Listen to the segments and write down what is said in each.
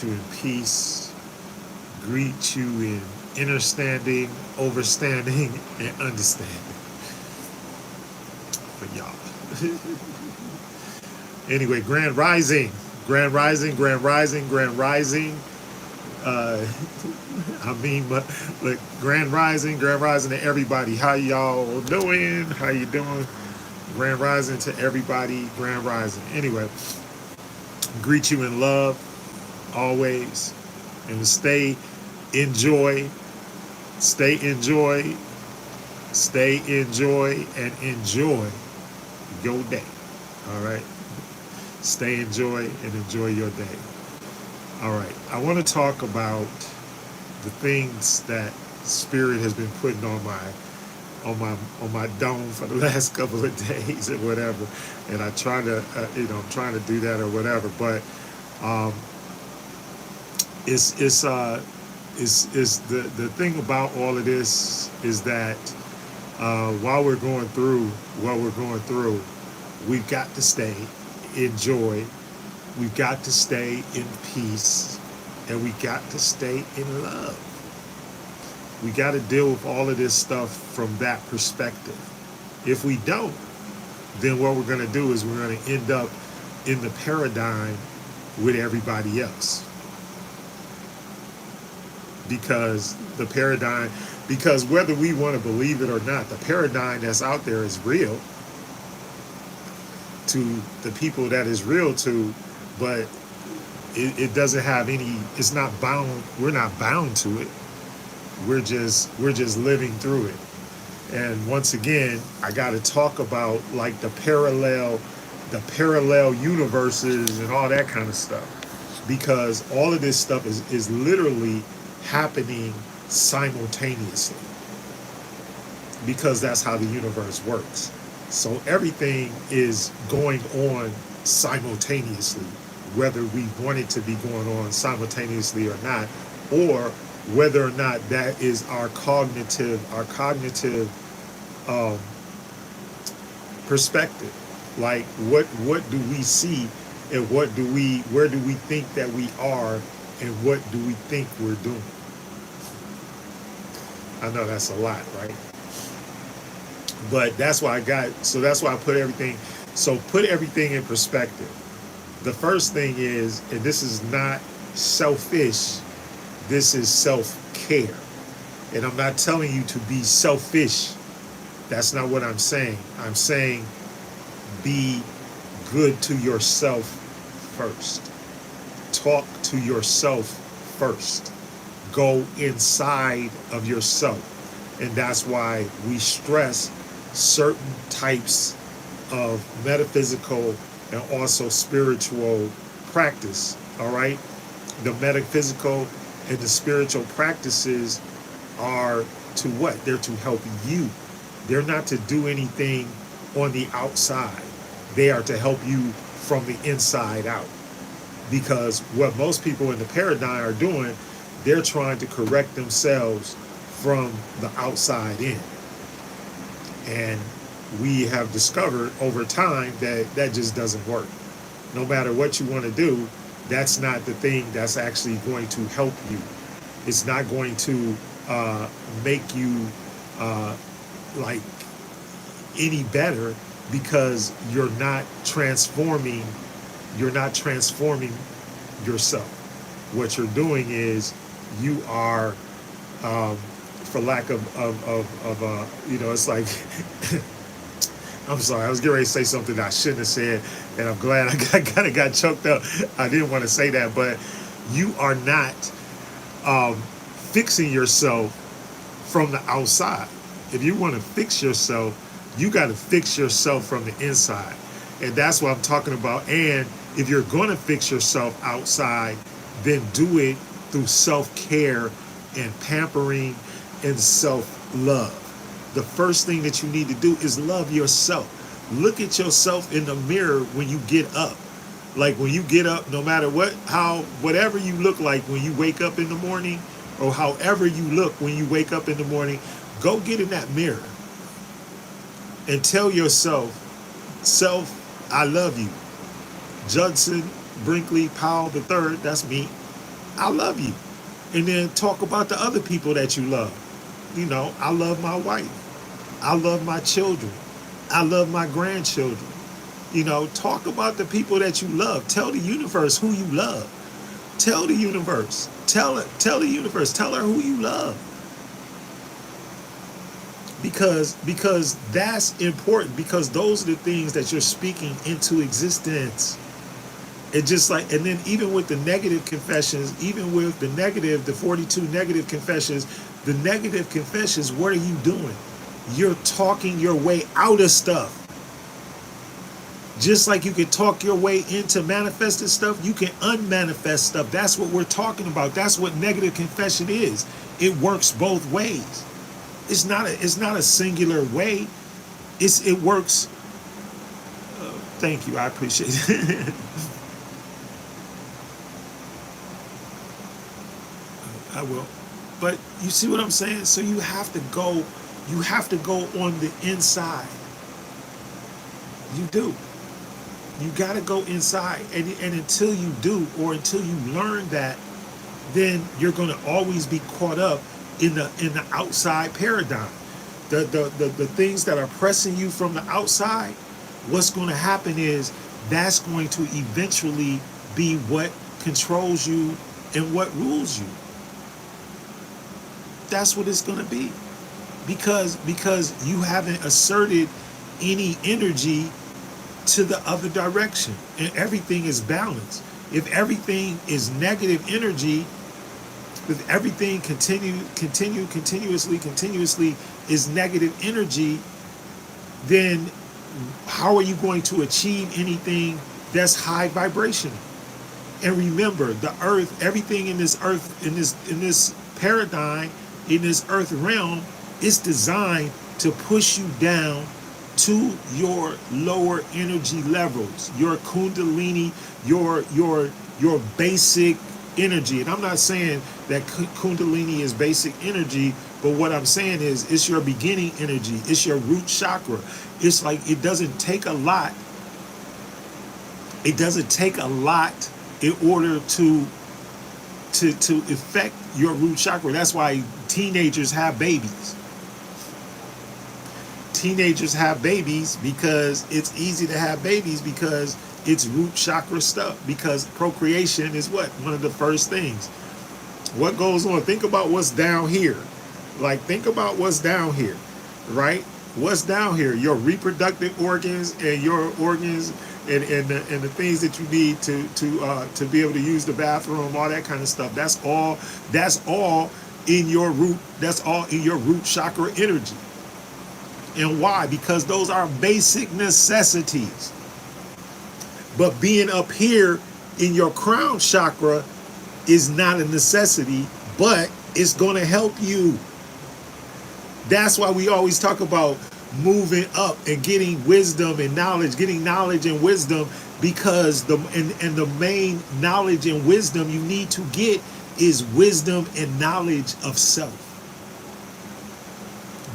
you in peace, greet you in understanding, overstanding, and understanding for y'all. Anyway, Grand Rising, Grand Rising, Grand Rising, Grand Rising. Uh, like Grand Rising to everybody. How y'all doing? How you doing? Grand Rising to everybody. Grand Rising. Anyway, greet you in love always, and enjoy, stay enjoy, stay enjoy, and enjoy your day. All right, stay enjoy and enjoy your day. All right, I want to talk about the things that Spirit has been putting on my dome for the last couple of days or whatever, and I try to I'm trying to do that or whatever, but um, it's the thing about all of this is that while we're going through what we're going through, we've got to stay in joy, we've got to stay in peace, and we got to stay in love. We got to deal with all of this stuff from that perspective. If we don't, then what we're going to do is we're going to end up in the paradigm with everybody else. Because whether we want to believe it or not, the paradigm that's out there is real to the people that is real to, but it doesn't have any, it's not bound, we're not bound to it. We're just living through it. And once again, I got to talk about like the parallel universes and all that kind of stuff, because all of this stuff is literally happening simultaneously, because that's how the universe works. So everything is going on simultaneously, whether we want it to be going on simultaneously or not, or whether or not that is our cognitive perspective. Like what do we see, and where do we think that we are, and what do we think we're doing? I know that's a lot, right? But that's why I put everything, put everything in perspective. The first thing is, and this is not selfish, this is self-care. And I'm not telling you to be selfish. That's not what I'm saying. I'm saying be good to yourself first. Talk to yourself first. Go inside of yourself. And that's why we stress certain types of metaphysical and also spiritual practice. All right? The metaphysical and the spiritual practices are to what? They're to help you. They're not to do anything on the outside. They are to help you from the inside out. Because what most people in the paradigm are doing, they're trying to correct themselves from the outside in. And we have discovered over time that just doesn't work. No matter what you want to do, that's not the thing that's actually going to help you. It's not going to make you like any better, because you're not transforming yourself. What you're doing is you are, for lack of it's like I'm sorry, I was getting ready to say something I shouldn't have said, and I'm glad I kind of got choked up. I didn't want to say that, but you are not fixing yourself from the outside. If you want to fix yourself, you got to fix yourself from the inside. And that's what I'm talking about. And if you're going to fix yourself outside, then do it through self-care and pampering and self-love. The first thing that you need to do is love yourself. Look at yourself in the mirror when you get up. Like when you get up, no matter whatever you look like when you wake up in the morning, or however you look when you wake up in the morning, go get in that mirror and tell yourself, I love you. Judson Powell III, that's me. I love you. And then talk about the other people that you love. You know, I love my wife. I love my children. I love my grandchildren. You know, talk about the people that you love. Tell the universe who you love. Tell the universe. Tell it. Tell the universe. Tell her who you love. Because that's important. Because those are the things that you're speaking into existence. It just like, and then even with the negative confessions, even with the 42 negative confessions, what are you doing? You're talking your way out of stuff. Just like you can talk your way into manifested stuff, you can unmanifest stuff. That's what we're talking about. That's what negative confession is. It works both ways. It's not a singular way. It works. Thank you. I appreciate it. I will. But you see what I'm saying? So you have to go on the inside. You do. You got to go inside. And until you do, or until you learn that, then you're going to always be caught up in the outside paradigm. The things that are pressing you from the outside, what's going to happen is that's going to eventually be what controls you and what rules you. That's what it's going to be. Because you haven't asserted any energy to the other direction, and everything is balanced. If everything is negative energy, if everything continuously is negative energy, then how are you going to achieve anything that's high vibration? And remember, the earth, everything in this earth, in this paradigm, in this earth realm, is designed to push you down to your lower energy levels, your kundalini, your basic energy. And I'm not saying that kundalini is basic energy, but what I'm saying is it's your beginning energy. It's your root chakra. It's like it doesn't take a lot. It doesn't take a lot in order to affect your root chakra. That's why teenagers have babies. Teenagers have babies because it's easy to have babies because it's root chakra stuff. Because procreation is what? One of the first things. What goes on? Think about what's down here. Like, think about what's down here, right? What's down here? Your reproductive organs and your organs and the things that you need to be able to use the bathroom, all that kind of stuff. That's all in your root. That's all in your root chakra energy. And why? Because those are basic necessities. But being up here in your crown chakra is not a necessity, but it's going to help you. That's why we always talk about moving up and getting wisdom and knowledge, getting knowledge and wisdom, because the main knowledge and wisdom you need to get is wisdom and knowledge of self.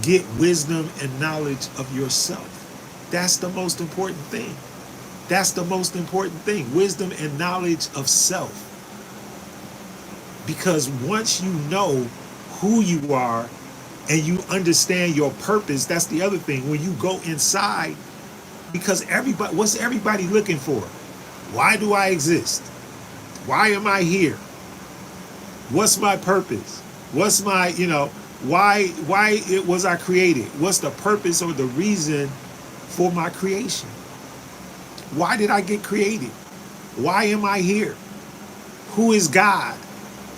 Get wisdom and knowledge of yourself. That's the most important thing. That's the most important thing. Wisdom and knowledge of self. Because once you know who you are and you understand your purpose, that's the other thing. When you go inside, because what's everybody looking for? Why do I exist? Why am I here? What's my purpose? What's my, why was I created? What's the purpose or the reason for my creation? Why did I get created? Why am I here? Who is God?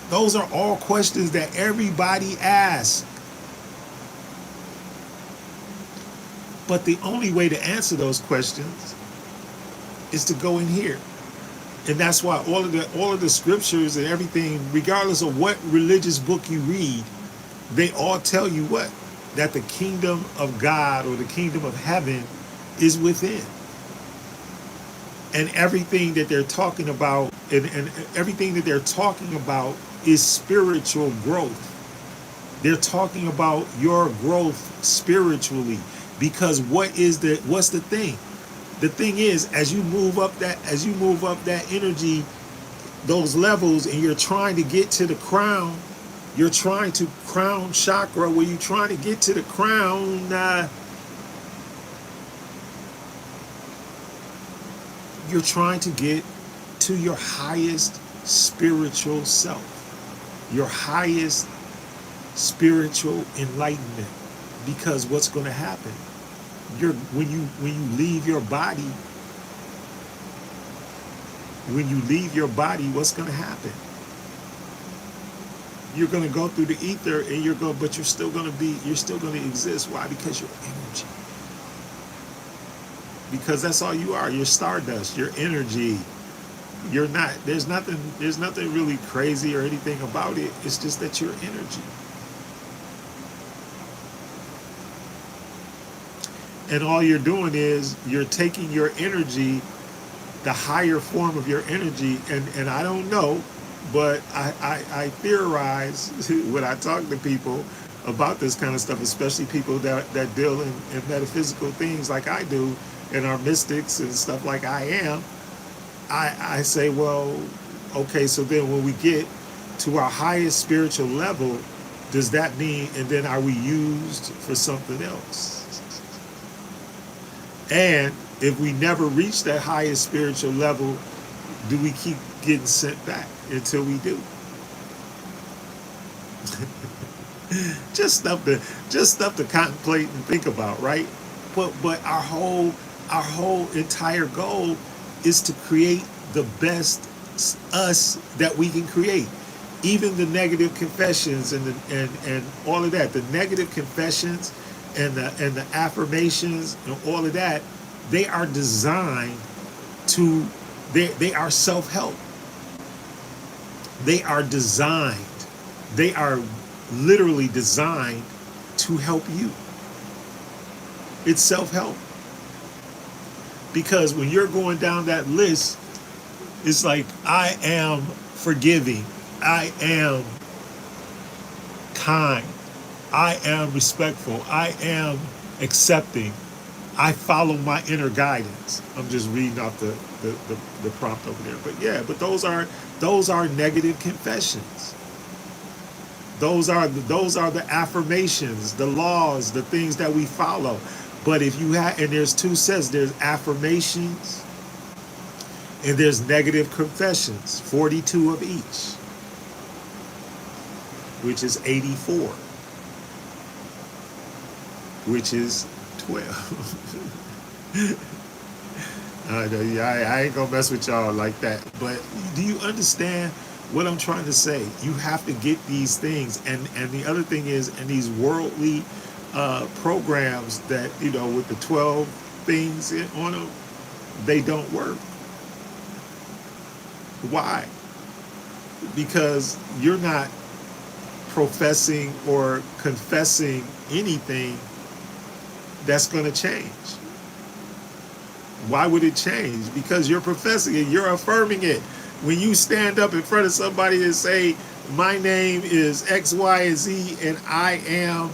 Those are all questions that everybody asks. But the only way to answer those questions is to go in here. And that's why all of the scriptures and everything, regardless of what religious book you read, they all tell you what? That the kingdom of God or the kingdom of heaven is within. And everything that they're talking about, and everything that they're talking about is spiritual growth. They're talking about your growth spiritually. Because what's the thing? The thing is, as you move up that energy, those levels and you're trying to get to the crown, you're trying to crown chakra, where you're trying to get to the crown, you're trying to get to your highest spiritual self, your highest spiritual enlightenment. Because what's going to happen? When you leave your body, what's going to happen? You're going to go through the ether, and but you're still going to exist. Why? Because you're energy. Because that's all you are. You're stardust. You're energy. You're not. There's nothing really crazy or anything about it. It's just that you're energy. And all you're doing is you're taking your energy, the higher form of your energy, and I don't know, but I theorize when I talk to people about this kind of stuff, especially people that deal in metaphysical things like I do, and are mystics and stuff like I am. I say, well, okay, so then when we get to our highest spiritual level, does that mean, and then are we used for something else? And if we never reach that highest spiritual level, do we keep getting sent back until we do? just stuff to contemplate and think about, right? But our whole entire goal is to create the best us that we can create. Even the negative confessions and all of that, the negative confessions and the affirmations and all of that, they are designed to, they are self-help. They are literally designed to help you. It's self-help. Because when you're going down that list, it's like, I am forgiving, I am kind, I am respectful, I am accepting, I follow my inner guidance. I'm just reading off the prompt over there. But yeah, but those are negative confessions. Those are the affirmations, the laws, the things that we follow. But if you have, and there's two sets, there's affirmations and there's negative confessions, 42 of each, which is 84, which is 12. I ain't gonna mess with y'all like that. But do you understand what I'm trying to say? You have to get these things. And the other thing is, and these worldly programs that, with the 12 things on them, they don't work. Why? Because you're not professing or confessing anything that's going to change. Why would it change? Because you're professing it, you're affirming it. When you stand up in front of somebody and say, my name is X, Y, and Z, and I am,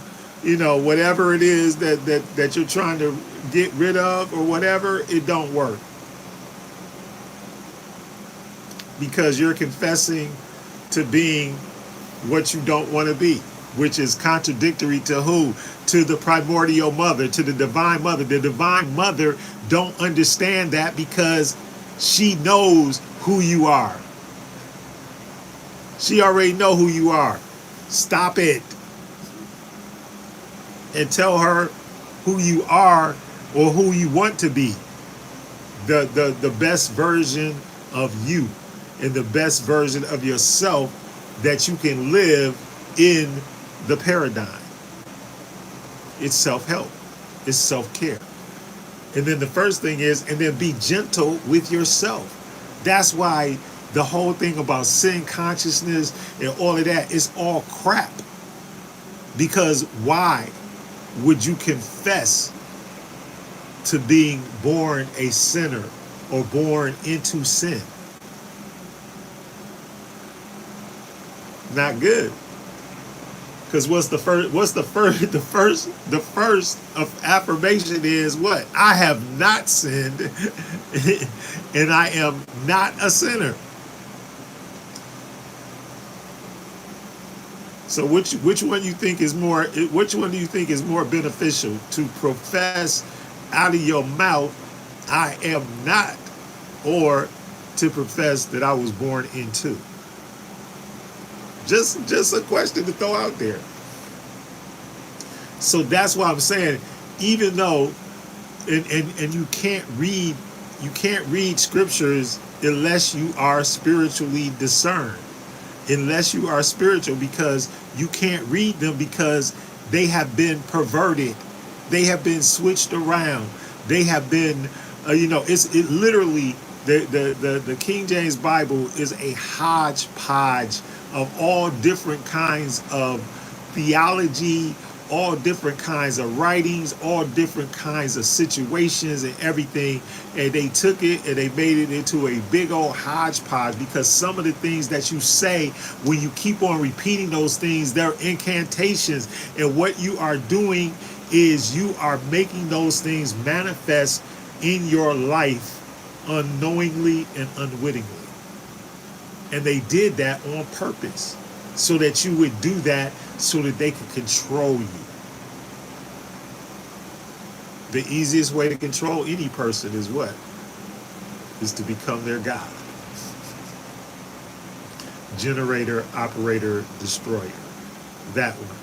whatever it is that you're trying to get rid of or whatever, it don't work. Because you're confessing to being what you don't want to be, which is contradictory to who? To the primordial mother, to the divine mother. The divine mother don't understand that because she knows who you are. She already know who you are. Stop it. And tell her who you are or who you want to be. The best version of you and the best version of yourself that you can live in the paradigm. It's self-help. It's self-care. And then the first thing is, and then be gentle with yourself. That's why the whole thing about sin consciousness and all of that is all crap. Because why would you confess to being born a sinner or born into sin? Not good. Because the first of affirmation is what? I have not sinned and I am not a sinner. So which one you think is more? Which one do you think is more beneficial, to profess out of your mouth, "I am not," or to profess that I was born into? Just a question to throw out there. So that's why I'm saying, even though, and you can't read scriptures unless you are spiritually discerned, unless you are spiritual, because you can't read them, because they have been perverted, they have been switched around, they have been, it literally, the King James Bible is a hodgepodge of all different kinds of theology, all different kinds of writings, all different kinds of situations and everything. And they took it and they made it into a big old hodgepodge, because some of the things that you say, when you keep on repeating those things, they're incantations. And what you are doing is you are making those things manifest in your life unknowingly and unwittingly. And they did that on purpose, so that you would do that, so that they could control you. The easiest way to control any person is what? Is to become their God. Generator, operator, destroyer. That one.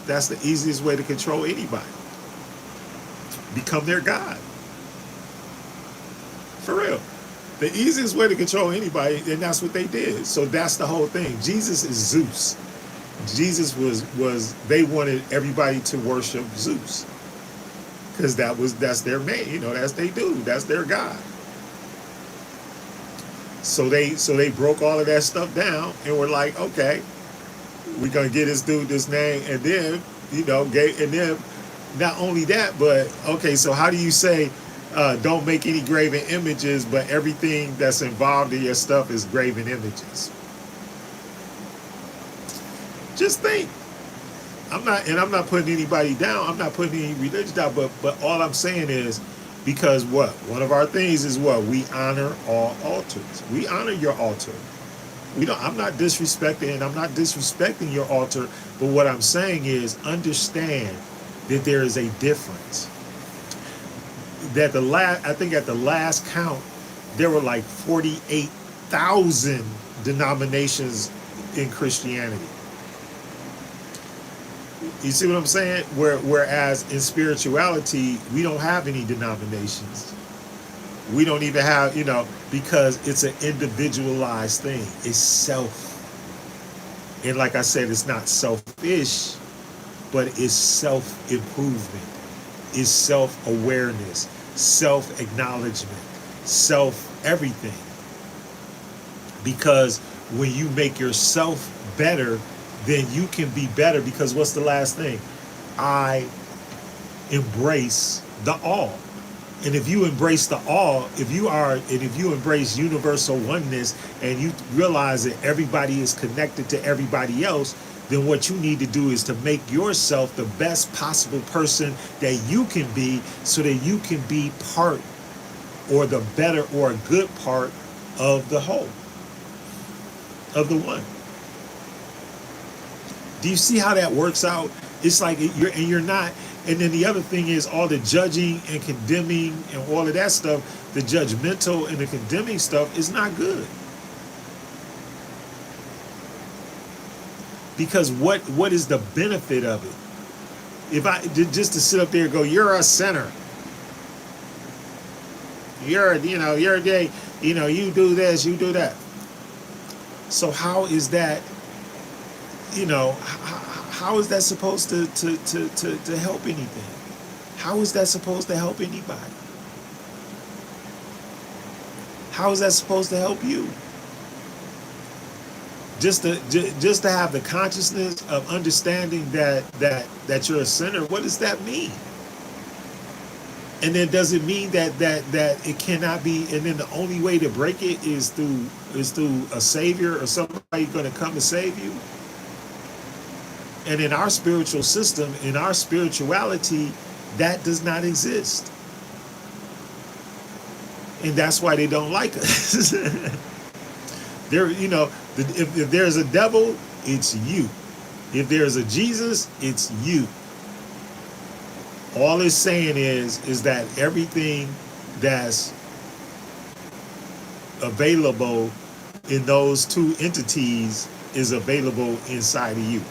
That's the easiest way to control anybody. Become their God. For real. The easiest way to control anybody, and that's what they did. So that's the whole thing. Jesus is Zeus. Jesus was they wanted everybody to worship Zeus, because that's their main, that's they do, that's their God. So they broke all of that stuff down and were like, okay, we're gonna get this dude this name, and then and then not only that, but okay, so how do you say don't make any graven images, but everything that's involved in your stuff is graven images? Just think. I'm not putting anybody down. I'm not putting any religion down. But all I'm saying is, because what? One of our things is what? We honor all altars. We honor your altar. I'm not disrespecting, and I'm not disrespecting your altar. But what I'm saying is, understand that there is a difference. That I think at the last count, there were like 48,000 denominations in Christianity. You see what I'm saying? Whereas in spirituality, we don't have any denominations. We don't even have, because it's an individualized thing. It's self. And like I said, it's not selfish, but it's self-improvement. It's self-awareness, self-acknowledgement, self-everything. Because when you make yourself better, then you can be better, because what's the last thing? I embrace the all. And if you embrace the all, if you embrace universal oneness, and you realize that everybody is connected to everybody else, then what you need to do is to make yourself the best possible person that you can be, so that you can be part, or the better or a good part of the whole, of the one. Do you see how that works out? It's like you're not. And then the other thing is, all the judging and condemning and all of that stuff, the judgmental and the condemning stuff is not good. Because what is the benefit of it? If I just to sit up there and go, you're a sinner. You're gay. You do this, you do that. So how is that? How is that supposed to help anything? How is that supposed to help anybody? How is that supposed to help you? Just to have the consciousness of understanding that you're a sinner. What does that mean? And then does it mean that it cannot be? And then the only way to break it is through a savior, or somebody going to come to save you? And in our spiritual system, in our spirituality, that does not exist. And that's why they don't like us. If there's a devil, it's you. If there's a Jesus, it's you. All it's saying is that everything that's available in those two entities is available inside of you.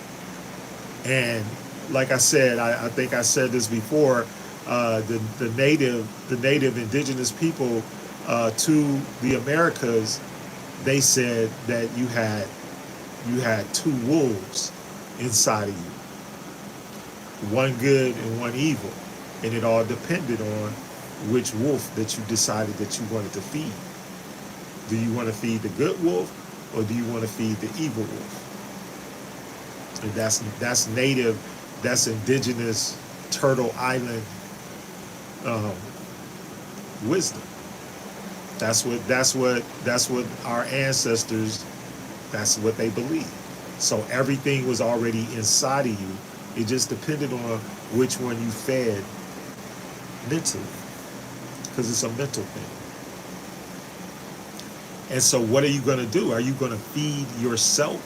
And like I said, I think I said this before, the native indigenous people to the Americas, they said that you had two wolves inside of you, one good and one evil, and it all depended on which wolf that you decided that you wanted to feed. Do you want to feed the good wolf, or do you want to feed the evil wolf? And that's native, that's indigenous Turtle Island wisdom. That's what our ancestors, that's what they believe. So everything was already inside of you. It just depended on which one you fed mentally, because it's a mental thing. And so what are you going to do? Are you going to feed yourself,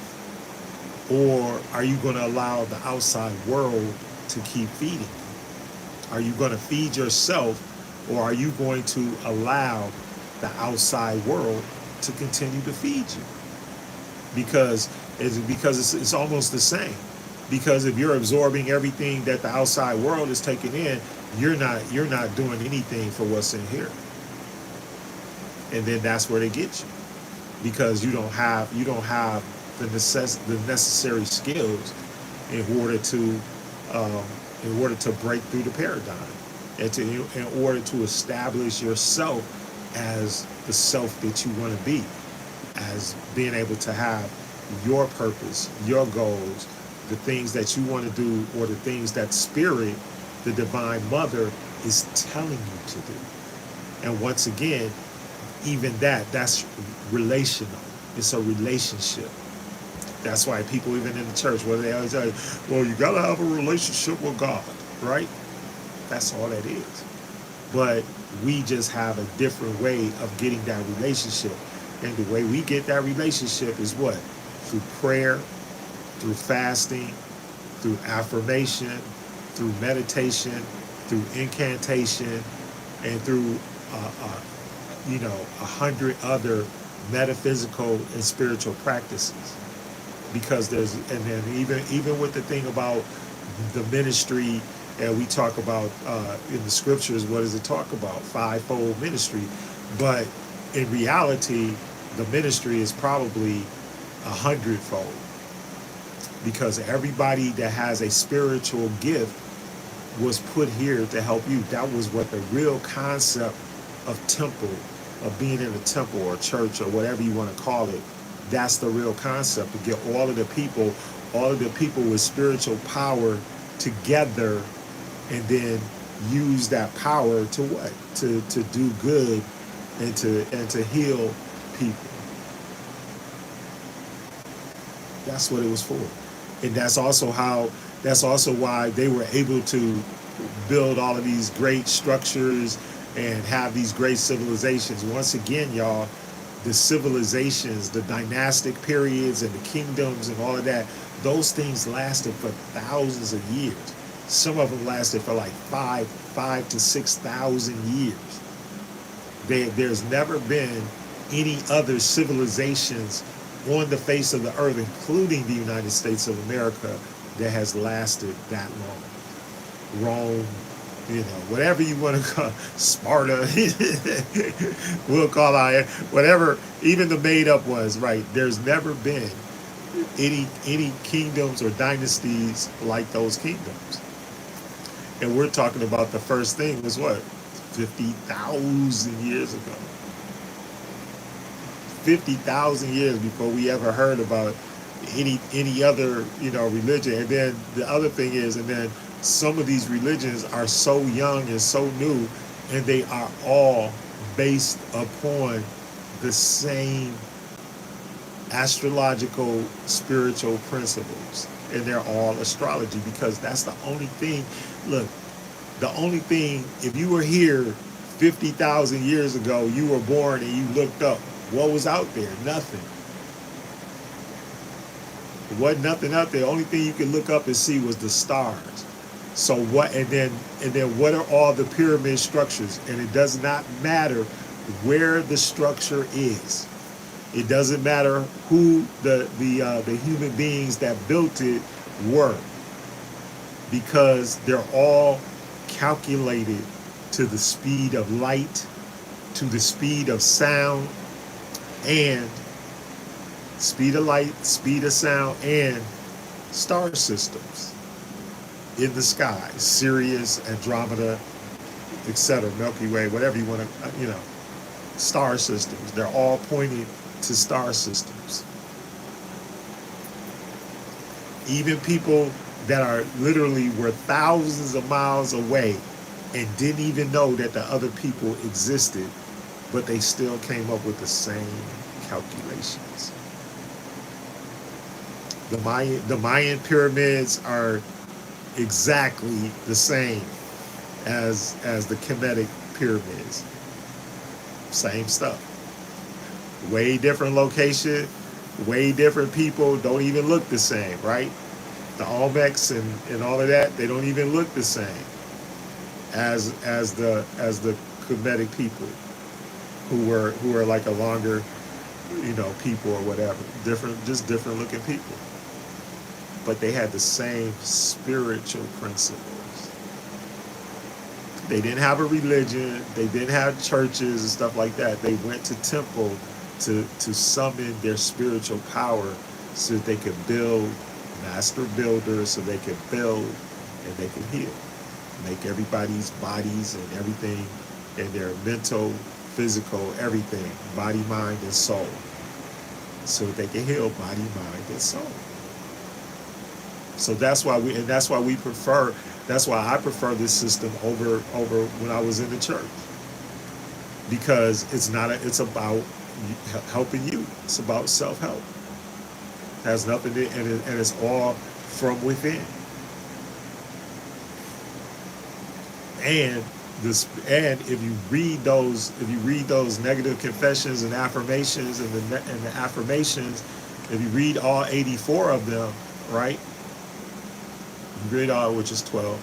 or are you going to allow the outside world to keep feeding you? Are you going to feed yourself, or are you going to allow the outside world to continue to feed you? Because it's almost the same. Because if you're absorbing everything that the outside world is taking in, you're not doing anything for what's in here. And then that's where they get you, because you don't have the necessary skills in order to break through the paradigm, and in order to establish yourself as the self that you want to be, as being able to have your purpose, your goals, the things that you want to do, or the things that spirit, the divine mother, is telling you to do. And once again, even that's relational. It's a relationship. That's why people, even in the church, where they always say, well, you got to have a relationship with God, right? That's all that is. But we just have a different way of getting that relationship. And the way we get that relationship is what? Through prayer, through fasting, through affirmation, through meditation, through incantation, and through 100 other metaphysical and spiritual practices. Because and then even with the thing about the ministry, and we talk about in the scriptures, what does it talk about? Fivefold ministry. But in reality, the ministry is probably 100-fold. Because everybody that has a spiritual gift was put here to help you. That was what the real concept of temple, of being in a temple or church or whatever you want to call it, that's the real concept, to get all of the people with spiritual power together, and then use that power to what? To do good and to heal people. That's what it was for. And that's also why they were able to build all of these great structures and have these great civilizations. Once again, y'all, the civilizations, the dynastic periods and the kingdoms and all of that, those things lasted for thousands of years. Some of them lasted for like 5 to 6,000 years. There's never been any other civilizations on the face of the earth, including the United States of America, that has lasted that long. Rome, whatever you want to call Sparta, we'll call out whatever, even the made up ones, right? There's never been any kingdoms or dynasties like those kingdoms. And we're talking about the first thing was what? 50,000 years ago. 50,000 years before we ever heard about any other religion. And then the other thing is, and then some of these religions are so young and so new, and they are all based upon the same astrological spiritual principles, and they're all astrology, because that's the only thing. Look, the only thing, if you were here 50,000 years ago, you were born and you looked up, what was out there? Nothing. There wasn't nothing up there. The only thing you could look up and see was the stars. So what? And then what are all the pyramid structures? And it does not matter where the structure is. It doesn't matter who the human beings that built it were, because they're all calculated to the speed of light, to the speed of sound, and speed of light, speed of sound, and star systems in the sky: Sirius, Andromeda, etc., Milky Way, whatever you want to, star systems. They're all pointing to star systems. Even people that are literally were thousands of miles away and didn't even know that the other people existed, but they still came up with the same calculations. The Mayan pyramids are exactly the same as the Kemetic pyramids. Same stuff. Way different location, way different people, don't even look the same, right? The Olmecs and all of that, they don't even look the same as the Kemetic people who were like a longer, people or whatever. Just different looking people. But they had the same spiritual principles. They didn't have a religion, they didn't have churches and stuff like that. They went to temple to summon their spiritual power so that they could build, master builders, so they could build and they could heal. Make everybody's bodies and everything, and their mental, physical, everything, body, mind, and soul, so that they can heal body, mind, and soul. So that's why I prefer this system over when I was in the church, because it's about helping you. It's about self-help. It has nothing to, and it's all from within. And if you read those negative confessions and affirmations and the affirmations, if you read all 84 of them, right? You read all, which is 12.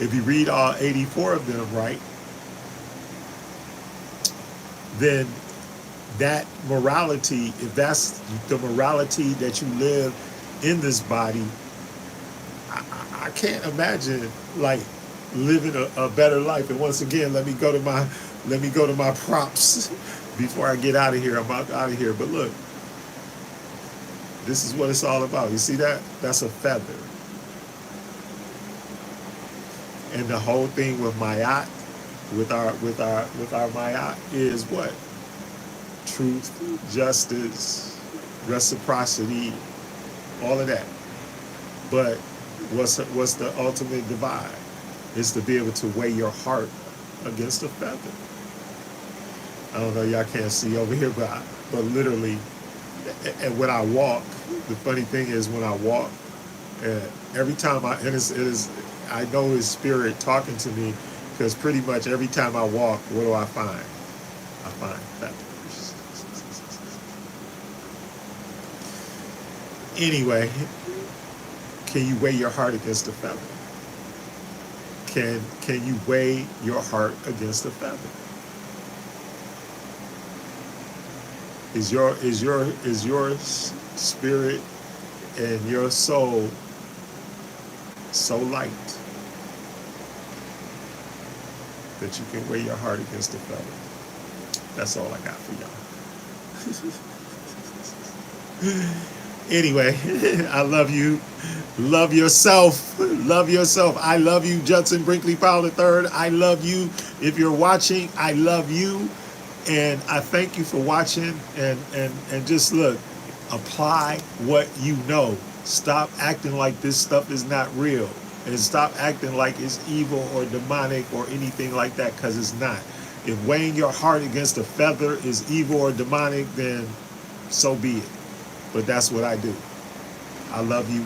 If you read all 84 of them, right, then that morality, if that's the morality that you live in this body, I can't imagine like living a better life. And once again, let me go to my props before I get out of here. I'm out of here. But look, this is what it's all about. You see that? That's a feather. And the whole thing with Mayat, with our Mayat, is what? Truth, justice, reciprocity, all of that. But what's the ultimate divide? Is to be able to weigh your heart against a feather. I don't know, y'all can't see over here, but literally, and when I walk, the funny thing is when I walk, every time I know His Spirit talking to me, because pretty much every time I walk, what do I find? I find feathers. Anyway, can you weigh your heart against a feather? Can you weigh your heart against a feather? Is your spirit and your soul so light that you can weigh your heart against a feather? That's all I got for y'all. Anyway, I love you. Love yourself. Love yourself. I love you, Judson Brinkley Powell III. I love you. If you're watching, I love you. And I thank you for watching. And just look, apply what you know. Stop acting like this stuff is not real. And stop acting like it's evil or demonic or anything like that, because it's not. If weighing your heart against a feather is evil or demonic, then so be it. But that's what I do. I love you.